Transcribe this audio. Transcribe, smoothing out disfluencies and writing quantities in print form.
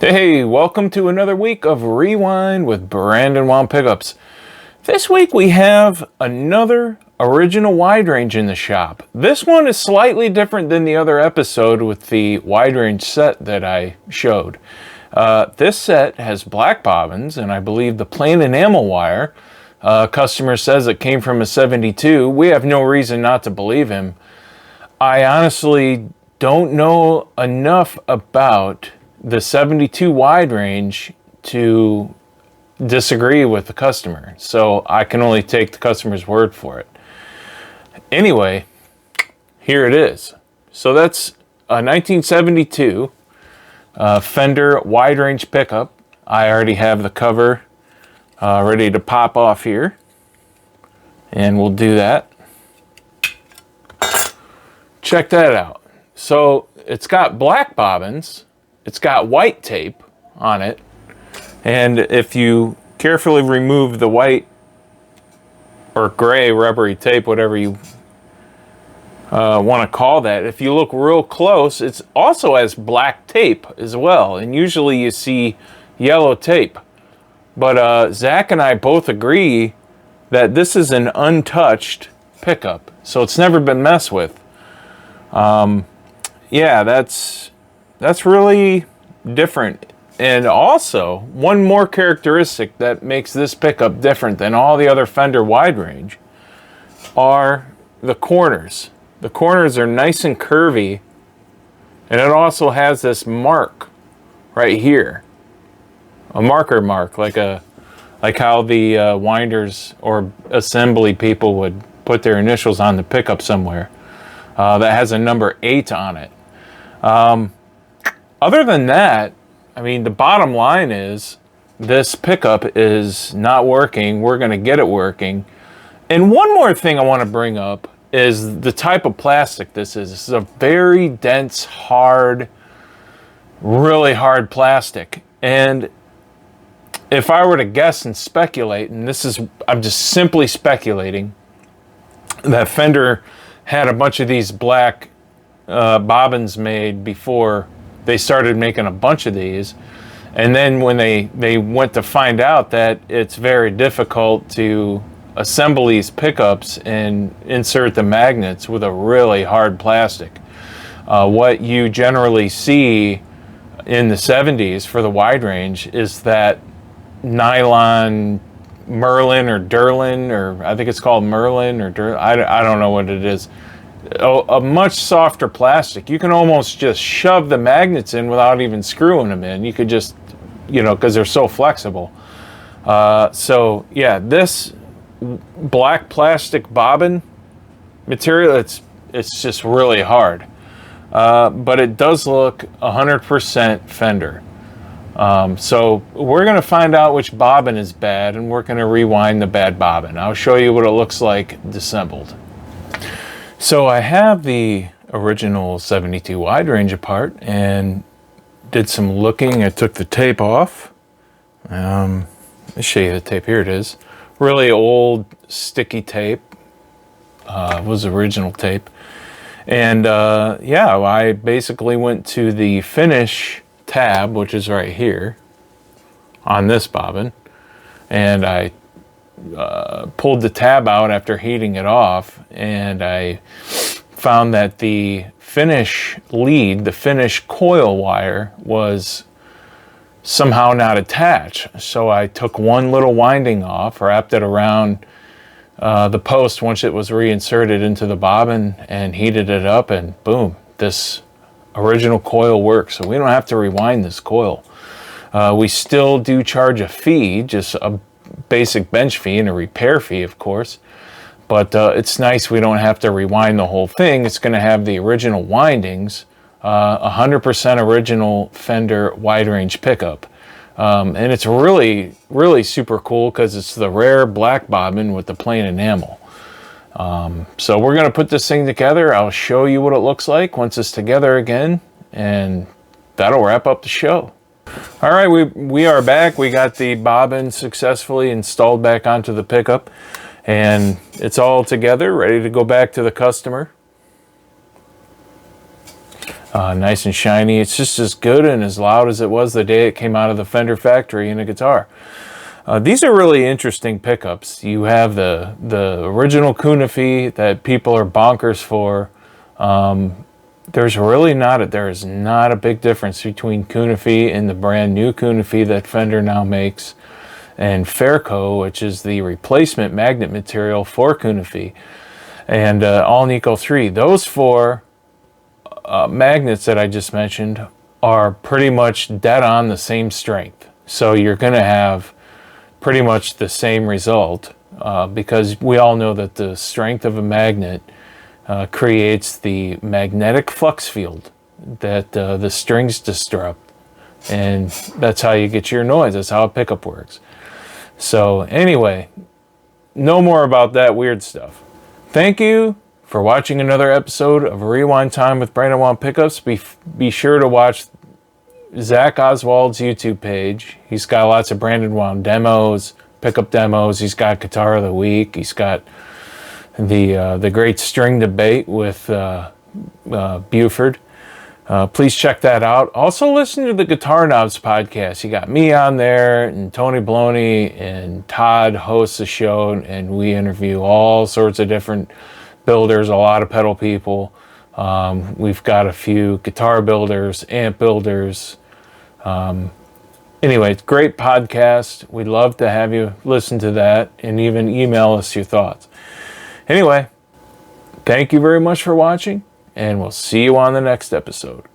Hey, welcome to another week of Rewind with Brandonwound Pickups. This week we have another original wide range in the shop. This one is slightly different than the other episode with the wide range set that I showed. This set has black bobbins and I believe the plain enamel wire. Customer says it came from a 72. We have no reason not to believe him. I honestly don't know enough about the 72 wide range to disagree with the customer, so I can only take the customer's word for it. Anyway, here it is. So that's a 1972 Fender wide range pickup. I already have the cover ready to pop off here, and we'll do that. Check that out. So it's got black bobbins. It's got white tape on it, and if you carefully remove the white or gray rubbery tape, whatever you want to call that, if you look real close, it also has black tape as well, and usually you see yellow tape. But Zach and I both agree that this is an untouched pickup, so it's never been messed with. Yeah, that's really different. And also, one more characteristic that makes this pickup different than all the other Fender wide range are the corners. The corners are nice and curvy, and it also has this mark right here. A marker mark, like how the winders or assembly people would put their initials on the pickup somewhere. That has a number 8 on it. Other than that, I mean, the bottom line is this pickup is not working. We're going to get it working. And one more thing I want to bring up is the type of plastic this is. This is a very dense, hard, really hard plastic. And if I were to guess and speculate, and I'm just simply speculating, that Fender had a bunch of these black bobbins made before they started making a bunch of these, and then when they went to find out that it's very difficult to assemble these pickups and insert the magnets with a really hard plastic. What you generally see in the 70s for the wide range is that nylon Merlin or Durlin, or I think it's called Merlin or Durlin, I don't know what it is. A much softer plastic. You can almost just shove the magnets in without even screwing them in. You could just, because they're so flexible. So yeah, this black plastic bobbin material, it's just really hard. But it does look 100% Fender. So we're going to find out which bobbin is bad, and we're going to rewind the bad bobbin. I'll show you what it looks like disassembled. So I have the original 72 wide range apart and did some looking. I took the tape off. Let me show you the tape. Here it is. Really old sticky tape. Was original tape. And yeah, I basically went to the finish tab, which is right here on this bobbin, and I pulled the tab out after heating it off, and I found that the finish lead, the finish coil wire, was somehow not attached. So I took one little winding off, wrapped it around the post once it was reinserted into the bobbin, and heated it up, and boom, this original coil works. So we don't have to rewind this coil. We still do charge a fee, just a basic bench fee and a repair fee, of course, but it's nice we don't have to rewind the whole thing. It's going to have the original windings, 100% original Fender wide range pickup, and it's really super cool because it's the rare black bobbin with the plain enamel. So we're going to put this thing together. I'll show you what it looks like once it's together again, and that'll wrap up the show. All right, we are back. We got the bobbin successfully installed back onto the pickup, and it's all together, ready to go back to the customer. Nice and shiny. It's just as good and as loud as it was the day it came out of the Fender factory in a guitar. These are really interesting pickups. You have the original Kunify that people are bonkers for. There is not a big difference between Kunify and the brand new Kunify that Fender now makes, and Fairco, which is the replacement magnet material for Kunify, and Alnico 3. Those four magnets that I just mentioned are pretty much dead on the same strength. So you're going to have pretty much the same result because we all know that the strength of a magnet creates the magnetic flux field that the strings disrupt, and that's how you get your noise. That's how a pickup works. So anyway, no more about that weird stuff. Thank you for watching another episode of Rewind Time with Brandonwound Pickups. Be sure to watch Zach Oswald's YouTube page. He's got lots of Brandonwound demos, pickup demos. He's got Guitar of the Week. He's got the great string debate with Buford. Please check that out. Also listen to the Guitar Knobs podcast. You got me on there, and Tony Bloney and Todd hosts the show, and we interview all sorts of different builders, a lot of pedal people. We've got a few guitar builders, amp builders. Anyway, it's a great podcast. We'd love to have you listen to that and even email us your thoughts. Anyway, thank you very much for watching, and we'll see you on the next episode.